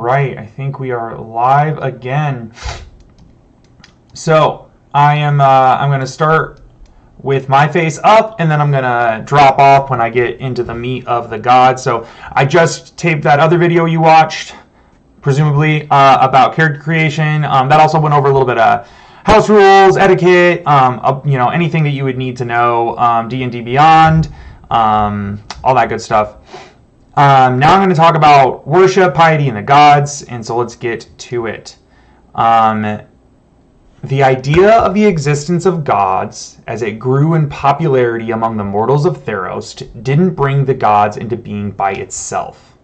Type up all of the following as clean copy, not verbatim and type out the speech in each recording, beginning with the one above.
right, I think we are live again. So I'm going to start with my face up, and then I'm going to drop off when I get into the meat of the god. So I just taped that other video you watched, presumably about character creation. That also went over a little bit of house rules, etiquette, anything that you would need to know, D&D Beyond, all that good stuff. Now I'm going to talk about worship, piety, and the gods, and so let's get to it. The idea of the existence of gods, as it grew in popularity among the mortals of Theros, didn't bring the gods into being by itself.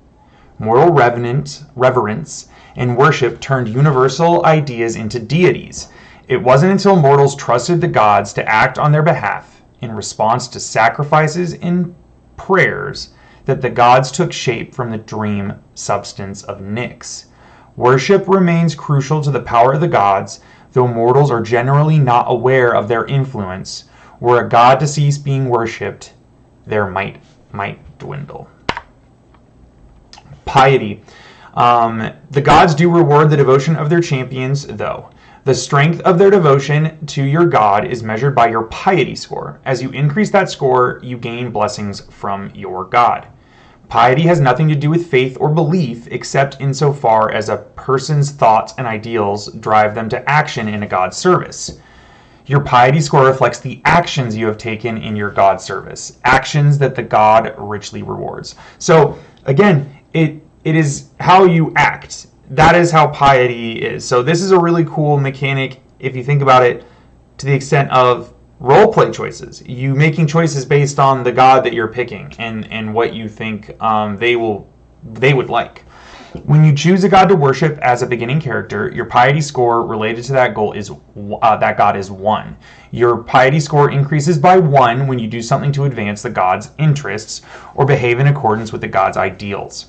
Moral reverence and worship turned universal ideas into deities. It wasn't until mortals trusted the gods to act on their behalf in response to sacrifices and prayers that the gods took shape from the dream substance of Nyx. Worship remains crucial to the power of the gods, though mortals are generally not aware of their influence. Were a god to cease being worshipped, their might dwindle. Piety. The gods do reward the devotion of their champions, though. The strength of their devotion to your god is measured by your piety score. As you increase that score, you gain blessings from your god. Piety has nothing to do with faith or belief, except insofar as a person's thoughts and ideals drive them to action in a god's service. Your piety score reflects the actions you have taken in your god's service, actions that the god richly rewards. So, again, it is how you act. That is how piety is. So this is a really cool mechanic, if you think about it, to the extent of role-play choices. You making choices based on the god that you're picking and what you think they would like. When you choose a god to worship as a beginning character, your piety score related to that goal is that god is 1. Your piety score increases by 1 when you do something to advance the god's interests or behave in accordance with the god's ideals.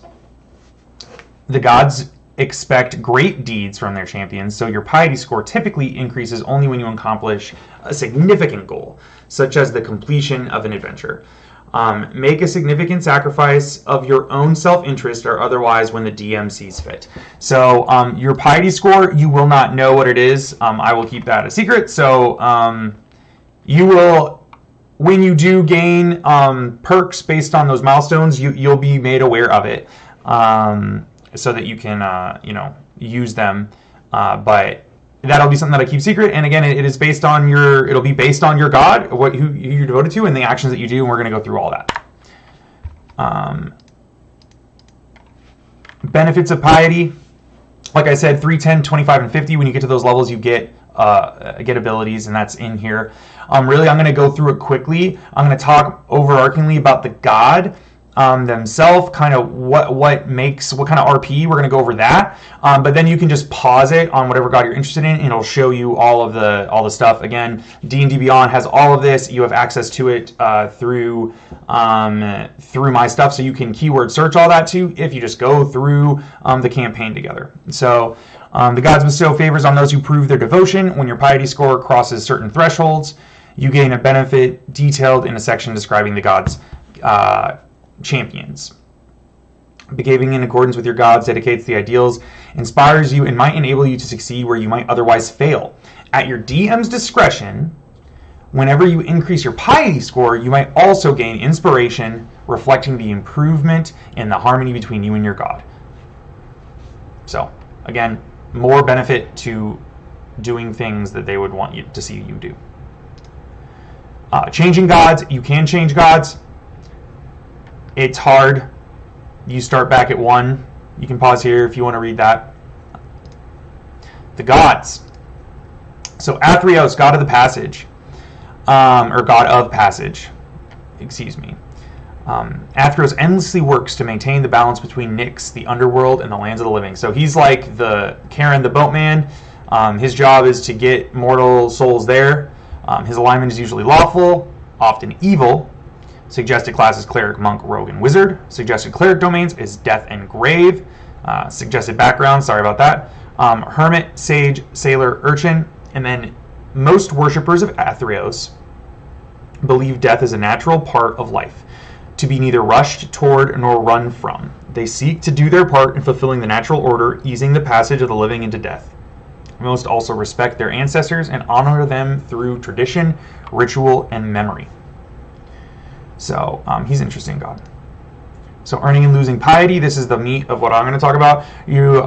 The gods expect great deeds from their champions, so your piety score typically increases only when you accomplish a significant goal, such as the completion of an adventure. Make a significant sacrifice of your own self-interest or otherwise when the DM sees fit. So your piety score, you will not know what it is. I will keep that a secret. So you will, when you do gain perks based on those milestones, you'll be made aware of it. So that you can, use them. But that'll be something that I keep secret. And again, it'll be based on your god, who you're devoted to, and the actions that you do. And we're going to go through all that. Benefits of piety. Like I said, 3, 10, 25, and 50. When you get to those levels, you get abilities, and that's in here. Really, I'm going to go through it quickly. I'm going to talk overarchingly about the god themselves, kind of what kind of RP. We're going to go over that, but then you can just pause it on whatever god you're interested in, and it'll show you all the stuff. Again, D&D Beyond has all of this. You have access to it through my stuff, so you can keyword search all that too if you just go through the campaign together. So the gods bestow favors on those who prove their devotion. When your piety score crosses certain thresholds, you gain a benefit detailed in a section describing the gods' champions. Behaving in accordance with your gods dedicates the ideals, inspires you, and might enable you to succeed where you might otherwise fail. At your DM's discretion, whenever you increase your piety score, you might also gain inspiration, reflecting the improvement in the harmony between you and your god. So, again, more benefit to doing things that they would want you to see you do. Changing gods. You can change gods. It's hard. You start back at 1. You can pause here if you want to read that. The gods. So Athreos, god of the passage, or god of passage, excuse me. Athreos endlessly works to maintain the balance between Nyx, the underworld, and the lands of the living. So he's like the Karen, the boatman. His job is to get mortal souls there. His alignment is usually lawful, often evil. Suggested class is cleric, monk, rogue, and wizard. Suggested cleric domains is death and grave. Suggested background, sorry about that. Hermit, sage, sailor, urchin. And then most worshippers of Athreos believe death is a natural part of life. to be neither rushed toward nor run from. They seek to do their part in fulfilling the natural order, easing the passage of the living into death. Most also respect their ancestors and honor them through tradition, ritual, and memory. So he's an interesting god. So earning and losing piety, this is the meat of what I'm going to talk about. You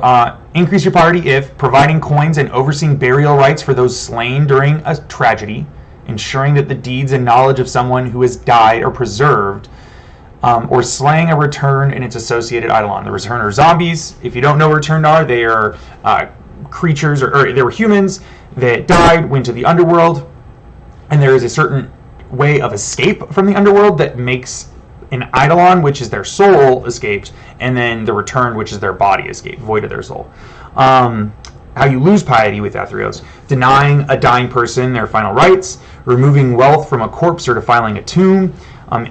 increase your piety if providing coins and overseeing burial rites for those slain during a tragedy, ensuring that the deeds and knowledge of someone who has died are preserved, or slaying a return and its associated eidolon. The return are zombies. If you don't know what returned are, they are creatures, or they were humans that died, went to the underworld, and there is a certain way of escape from the underworld that makes an eidolon, which is their soul, escaped, and then the return, which is their body, escaped, void of their soul. How you lose piety with Theros: denying a dying person their final rites, removing wealth from a corpse or defiling a tomb,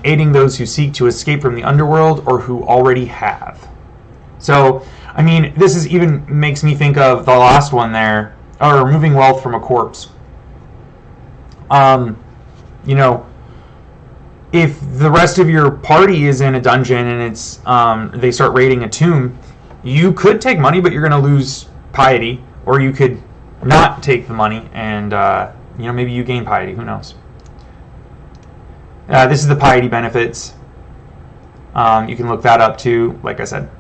aiding those who seek to escape from the underworld or who already have. So, I mean, this is even makes me think of the last one there, or removing wealth from a corpse. You know, if the rest of your party is in a dungeon and it's they start raiding a tomb, you could take money, but you're going to lose piety, or you could not take the money and you know, maybe you gain piety. Who knows? This is the piety benefits. You can look that up too, like I said.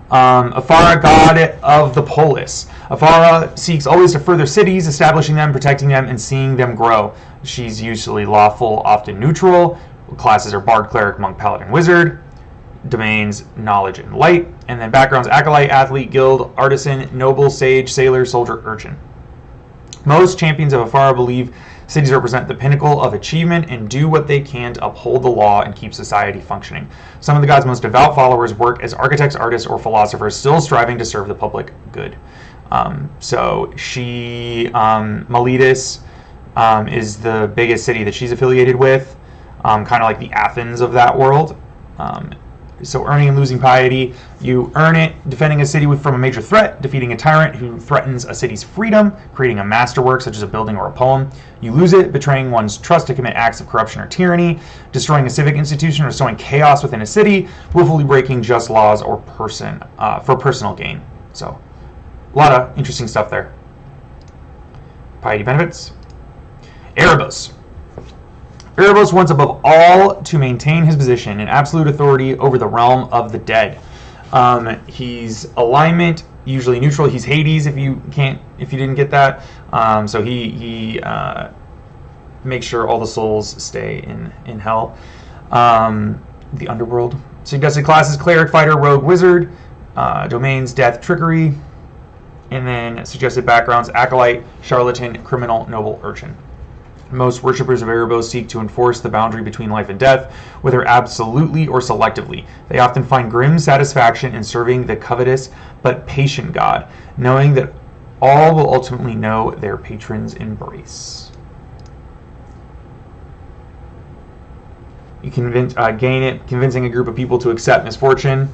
Afara, god of the polis. Afara seeks always to further cities, establishing them, protecting them, and seeing them grow. She's usually lawful, often neutral. Classes are bard, cleric, monk, paladin, wizard. Domains, knowledge, and light. And then backgrounds: acolyte, athlete, guild, artisan, noble, sage, sailor, soldier, urchin. Most champions of Afara believe cities represent the pinnacle of achievement and do what they can to uphold the law and keep society functioning. Some of the god's most devout followers work as architects, artists, or philosophers, still striving to serve the public good. So she, Miletus, is the biggest city that she's affiliated with, kind of like the Athens of that world. So earning and losing piety: you earn it defending a city from a major threat, defeating a tyrant who threatens a city's freedom, creating a masterwork such as a building or a poem. You lose it betraying one's trust to commit acts of corruption or tyranny, destroying a civic institution or sowing chaos within a city, willfully breaking just laws or for personal gain. So a lot of interesting stuff there. Piety benefits. Erebos. Erebos wants above all to maintain his position and absolute authority over the realm of the dead. He's alignment, usually neutral. He's Hades if you didn't get that. So he makes sure all the souls stay in hell. The underworld. Suggested classes: cleric, fighter, rogue, wizard. Domains: death, trickery. And then suggested backgrounds: acolyte, charlatan, criminal, noble, urchin. Most worshippers of Erebos seek to enforce the boundary between life and death, whether absolutely or selectively. They often find grim satisfaction in serving the covetous but patient god, knowing that all will ultimately know their patron's embrace. You gain it convincing a group of people to accept misfortune,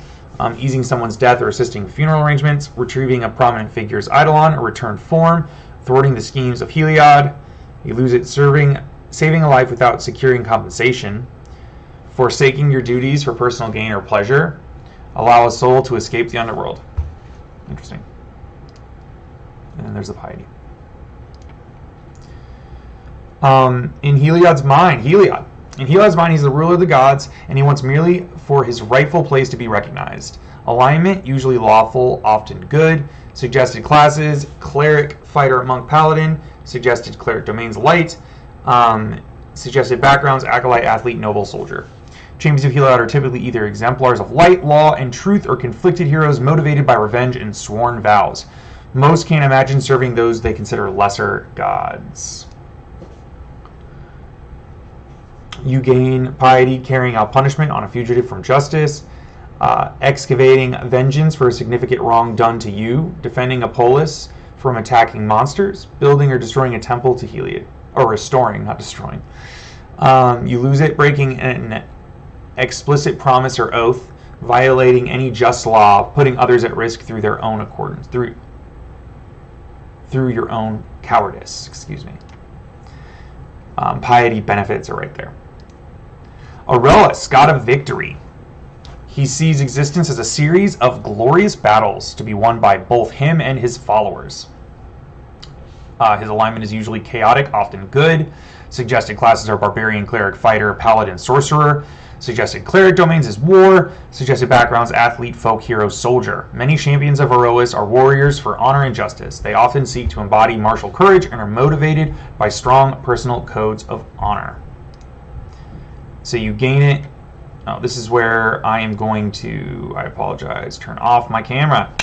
easing someone's death or assisting funeral arrangements, retrieving a prominent figure's eidolon or returned form, thwarting the schemes of Heliod. You lose it saving a life without securing compensation, forsaking your duties for personal gain or pleasure, allow a soul to escape the underworld. Interesting. And then there's the piety. In Heliod's mind, he's the ruler of the gods, and he wants merely for his rightful place to be recognized. Alignment, usually lawful, often good. Suggested classes: cleric, fighter, monk, paladin. Suggested cleric domains: light. Suggested backgrounds: acolyte, athlete, noble, soldier. Champions of Heliod are typically either exemplars of light, law, and truth, or conflicted heroes motivated by revenge and sworn vows. Most can't imagine serving those they consider lesser gods. You gain piety carrying out punishment on a fugitive from justice, excavating vengeance for a significant wrong done to you, defending a polis from attacking monsters, building or destroying a temple to Heliod, or restoring, not destroying. You lose it breaking an explicit promise or oath, violating any just law, putting others at risk through their own accordance, through your own cowardice. Piety benefits are right there. Aroas, god of victory. He sees existence as a series of glorious battles to be won by both him and his followers. His alignment is usually chaotic, often good. Suggested classes are barbarian, cleric, fighter, paladin, sorcerer. Suggested cleric domains is war. Suggested backgrounds, athlete, folk, hero, soldier. Many champions of Aroas are warriors for honor and justice. They often seek to embody martial courage and are motivated by strong personal codes of honor. So you gain it. Oh, this is where I am going to, I apologize, turn off my camera.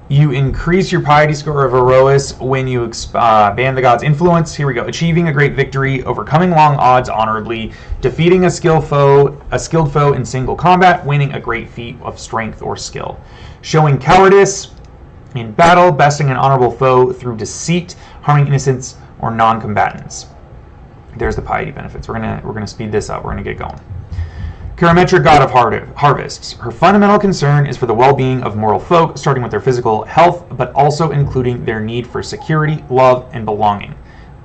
You increase your piety score of Aroas when you ban the god's influence. Here we go. Achieving a great victory, overcoming long odds honorably, defeating a skilled foe in single combat, winning a great feat of strength or skill. Showing cowardice in battle, besting an honorable foe through deceit, harming innocents or non-combatants. There's the piety benefits. We're gonna speed this up. We're gonna get going. Karametra, god of harvests. Her fundamental concern is for the well-being of mortal folk, starting with their physical health, but also including their need for security, love, and belonging.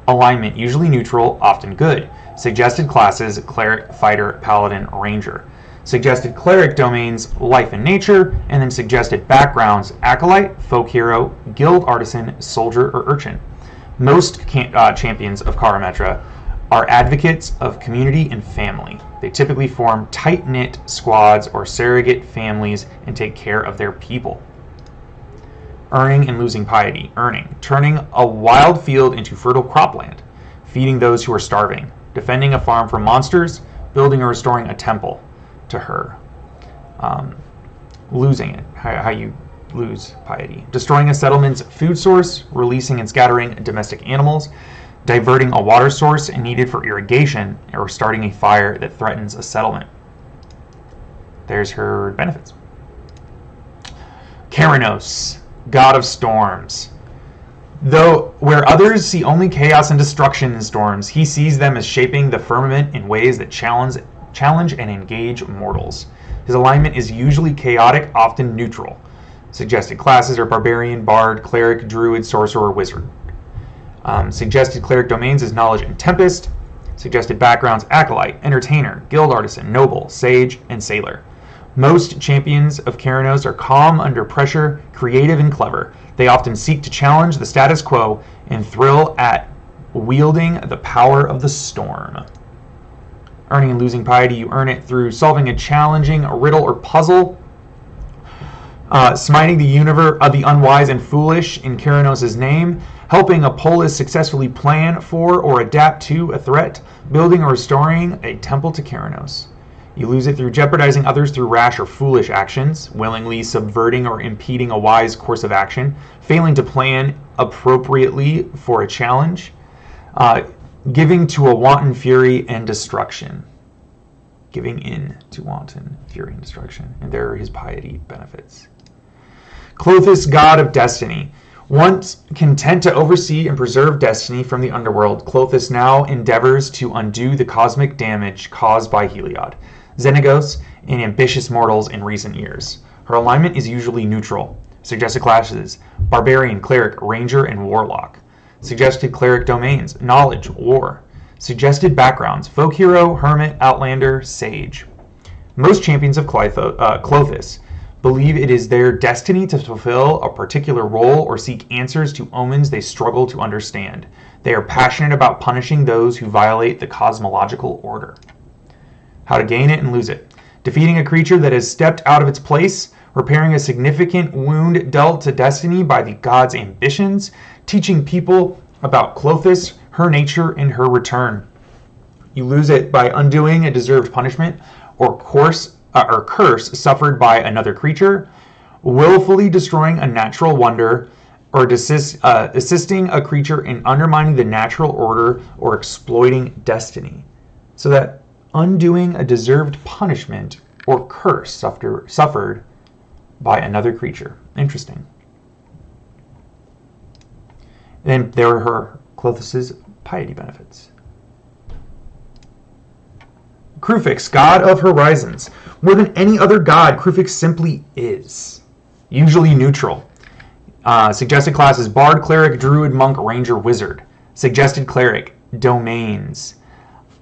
Alignment, usually neutral, often good. Suggested classes, cleric, fighter, paladin, ranger. Suggested cleric domains, life and nature, and then suggested backgrounds, acolyte, folk hero, guild artisan, soldier, or urchin. Most champions of Karametra are advocates of community and family. They typically form tight-knit squads or surrogate families and take care of their people. Earning and losing piety. Earning, turning a wild field into fertile cropland, feeding those who are starving, defending a farm from monsters, building or restoring a temple to her. Losing it, how you lose piety. Destroying a settlement's food source, releasing and scattering domestic animals, diverting a water source needed for irrigation, or starting a fire that threatens a settlement. There's her benefits. Keranos, god of storms. Though where others see only chaos and destruction in storms, he sees them as shaping the firmament in ways that challenge and engage mortals. His alignment is usually chaotic, often neutral. Suggested classes are barbarian, bard, cleric, druid, sorcerer, wizard. Suggested cleric domains is knowledge and tempest. Suggested backgrounds, acolyte, entertainer, guild artisan, noble, sage, and sailor. Most champions of Keranos are calm under pressure, creative and clever. They often seek to challenge the status quo and thrill at wielding the power of the storm. Earning and losing piety, you earn it through solving a challenging riddle or puzzle, smiting the universe of the unwise and foolish in Keranos' name, helping a polis successfully plan for or adapt to a threat, building or restoring a temple to Keranos. You lose it through jeopardizing others through rash or foolish actions, willingly subverting or impeding a wise course of action, failing to plan appropriately for a challenge, giving to a wanton fury and destruction. Giving in to wanton fury and destruction. And there are his piety benefits. Klothys, god of destiny. Once content to oversee and preserve destiny from the underworld, Klothys now endeavors to undo the cosmic damage caused by Heliod, Xenagos, and ambitious mortals in recent years. Her alignment is usually neutral. Suggested classes, barbarian, cleric, ranger, and warlock. Suggested cleric domains, knowledge, war. Suggested backgrounds, folk hero, hermit, outlander, sage. Most champions of Klothys believe it is their destiny to fulfill a particular role or seek answers to omens they struggle to understand. They are passionate about punishing those who violate the cosmological order. How to gain it and lose it. Defeating a creature that has stepped out of its place, repairing a significant wound dealt to destiny by the god's ambitions, teaching people about Klothys, her nature, and her return. You lose it by undoing a deserved punishment or curse suffered by another creature, willfully destroying a natural wonder, or assisting a creature in undermining the natural order or exploiting destiny. So that undoing a deserved punishment or curse suffered by another creature. Interesting. Then there are her Klothys' piety benefits. Kruphix, god of horizons. More than any other god, Kruphix simply is. Usually neutral. Suggested classes, bard, cleric, druid, monk, ranger, wizard. Suggested cleric, domains.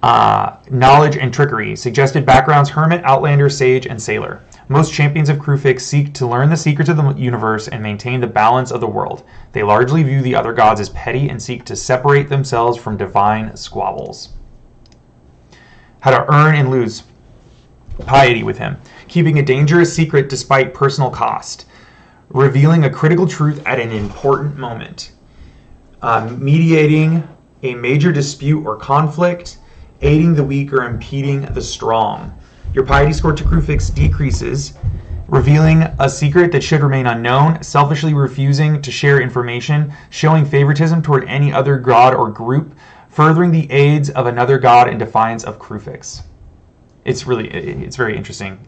Knowledge and trickery. Suggested backgrounds: hermit, outlander, sage, and sailor. Most champions of Kruphix seek to learn the secrets of the universe and maintain the balance of the world. They largely view the other gods as petty and seek to separate themselves from divine squabbles. How to earn and lose piety with him. Keeping a dangerous secret despite personal cost. Revealing a critical truth at an important moment. Mediating a major dispute or conflict. Aiding the weak or impeding the strong. Your piety score to Kruphix decreases. Revealing a secret that should remain unknown. Selfishly refusing to share information. Showing favoritism toward any other god or group. Furthering the aids of another god in defiance of Kruphix. It's very interesting,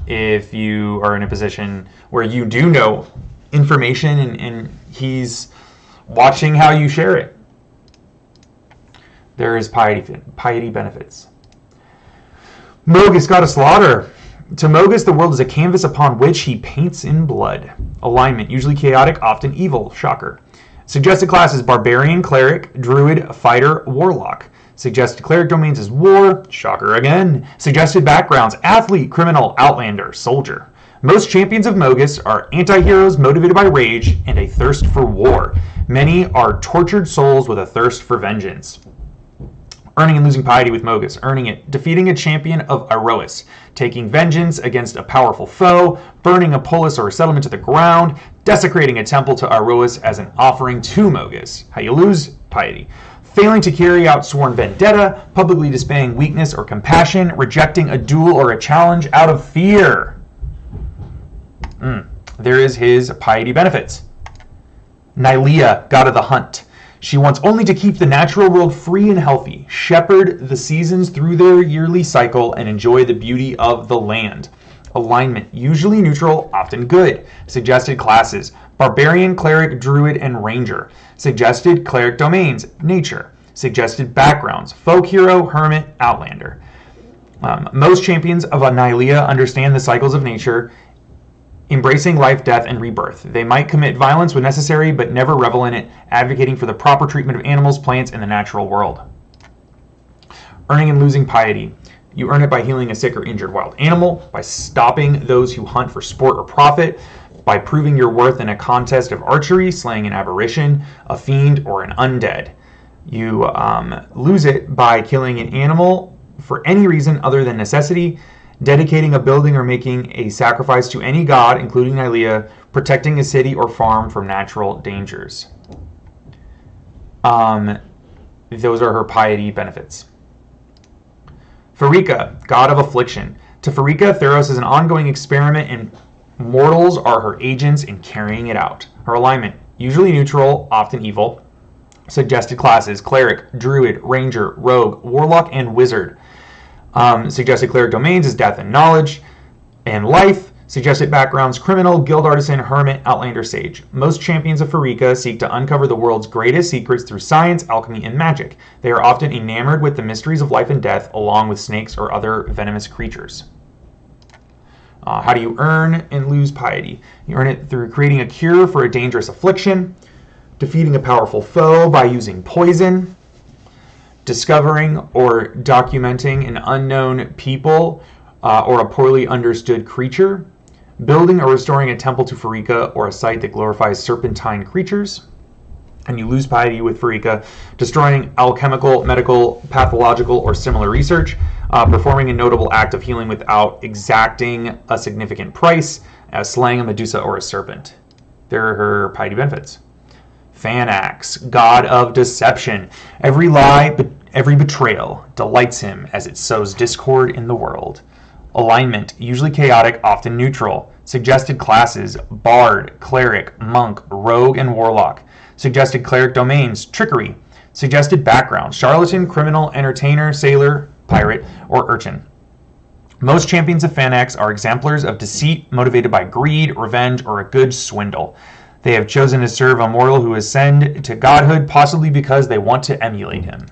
if you are in a position where you do know information and he's watching how you share it. There is piety benefits. Mogus, god of slaughter. To Mogus, the world is a canvas upon which he paints in blood. Alignment, usually chaotic, often evil. Shocker. Suggested classes: barbarian, cleric, druid, fighter, warlock. Suggested cleric domains is war. Shocker again. Suggested backgrounds: athlete, criminal, outlander, soldier. Most champions of Mogus are anti-heroes motivated by rage and a thirst for war. Many are tortured souls with a thirst for vengeance. Earning and losing piety with Mogus. Earning it: defeating a champion of Iroas, taking vengeance against a powerful foe, burning a polis or a settlement to the ground, desecrating a temple to Iroas as an offering to Mogus. How you lose piety: failing to carry out sworn vendetta, publicly displaying weakness or compassion, rejecting a duel or a challenge out of fear. There is his piety benefits. Nylea, god of the hunt. She wants only to keep the natural world free and healthy, shepherd the seasons through their yearly cycle, and enjoy the beauty of the land. Alignment, usually neutral, often good. Suggested classes: barbarian, cleric, druid, and ranger. Suggested cleric domains: nature. Suggested backgrounds: folk hero, hermit, outlander. Most champions of Nylea understand the cycles of nature, embracing life, death, and rebirth. They might commit violence when necessary, but never revel in it, advocating for the proper treatment of animals, plants, and the natural world. Earning and losing piety. You earn it by healing a sick or injured wild animal, by stopping those who hunt for sport or profit, by proving your worth in a contest of archery, slaying an aberration, a fiend, or an undead. You lose it by killing an animal for any reason other than necessity, dedicating a building or making a sacrifice to any god, including Nylea, protecting a city or farm from natural dangers. Those are her piety benefits. Pharika, god of affliction. To Pharika, Theros is an ongoing experiment and mortals are her agents in carrying it out. Her alignment, usually neutral, often evil. Suggested classes: cleric, druid, ranger, rogue, warlock, and wizard. Suggested cleric domains is death and knowledge and life. Suggested backgrounds: criminal, guild artisan, hermit, outlander, sage. Most champions of Pharika seek to uncover the world's greatest secrets through science, alchemy, and magic. They are often enamored with the mysteries of life and death, along with snakes or other venomous creatures. How do you earn and lose piety? You earn it through creating a cure for a dangerous affliction, defeating a powerful foe by using poison, discovering or documenting an unknown people or a poorly understood creature, building or restoring a temple to Pharika or a site that glorifies serpentine creatures. And you lose piety with Pharika: destroying alchemical, medical, pathological, or similar research, performing a notable act of healing without exacting a significant price, slaying a Medusa or a serpent. There are her piety benefits. Phanax, god of deception. Every lie, every betrayal delights him as it sows discord in the world. Alignment, usually chaotic, often neutral. Suggested classes: bard, cleric, monk, rogue, and warlock. Suggested cleric domains: trickery. Suggested background: charlatan, criminal, entertainer, sailor, pirate, or urchin. Most champions of Phanax are exemplars of deceit motivated by greed, revenge, or a good swindle. They have chosen to serve a mortal who ascend to godhood, possibly because they want to emulate him.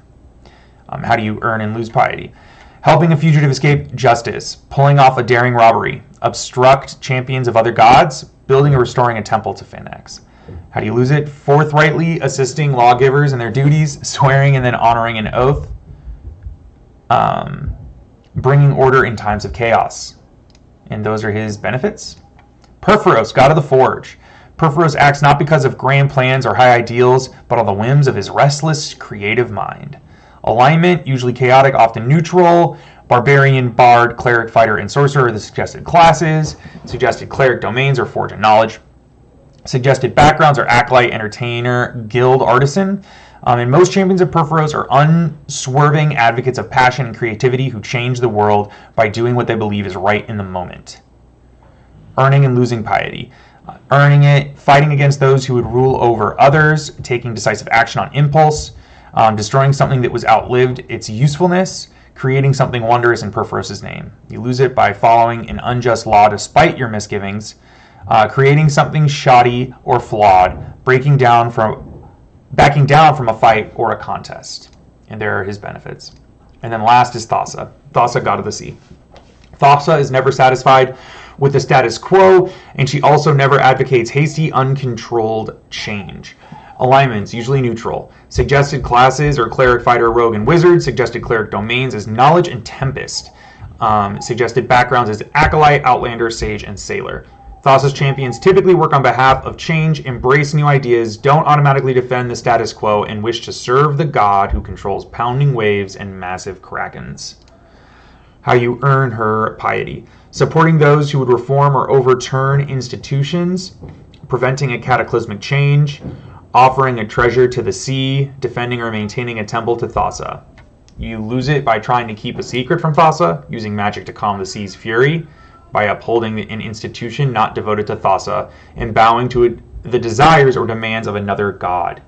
How do you earn and lose piety? Helping a fugitive escape justice, pulling off a daring robbery, obstruct champions of other gods, building or restoring a temple to Phanax. How do you lose it? Forthrightly assisting lawgivers in their duties, swearing and then honoring an oath. Bringing order in times of chaos. And those are his benefits. Perforos, god of the forge. Perforos acts not because of grand plans or high ideals, but on the whims of his restless, creative mind. Alignment, usually chaotic, often neutral. Barbarian, bard, cleric, fighter, and sorcerer are the suggested classes. Suggested cleric domains are forge and knowledge. Suggested backgrounds are acolyte, entertainer, guild, artisan. And most champions of Perforos are unswerving advocates of passion and creativity who change the world by doing what they believe is right in the moment. Earning and losing piety. Earning it, fighting against those who would rule over others, taking decisive action on impulse, destroying something that was outlived its usefulness, creating something wondrous in Perforos' name. You lose it by following an unjust law despite your misgivings, creating something shoddy or flawed, backing down from a fight or a contest. And there are his benefits. And then last is Thassa. Thassa, god of the sea. Thassa is never satisfied with the status quo, and she also never advocates hasty, uncontrolled change. Alignments, usually neutral. Suggested classes are cleric, fighter, rogue, and wizard. Suggested cleric domains is knowledge and tempest. Suggested backgrounds is acolyte, outlander, sage, and sailor. Thassa's champions typically work on behalf of change, embrace new ideas, don't automatically defend the status quo, and wish to serve the god who controls pounding waves and massive krakens. How you earn her piety. Supporting those who would reform or overturn institutions, preventing a cataclysmic change, offering a treasure to the sea, defending or maintaining a temple to Thassa. You lose it by trying to keep a secret from Thassa, using magic to calm the sea's fury, by upholding an institution not devoted to Thassa, and bowing to the desires or demands of another god.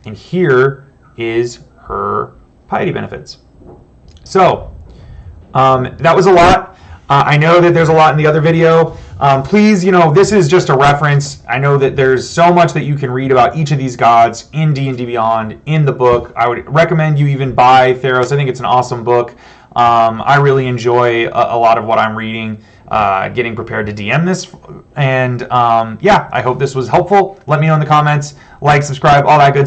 And here is her piety benefits. So, that was a lot. I know that there's a lot in the other video. Please, this is just a reference. I know that there's so much that you can read about each of these gods in D&D Beyond, in the book. I would recommend you even buy Theros. I think it's an awesome book. I really enjoy a lot of what I'm reading, getting prepared to DM this. And I hope this was helpful. Let me know in the comments. Like, subscribe, all that good stuff.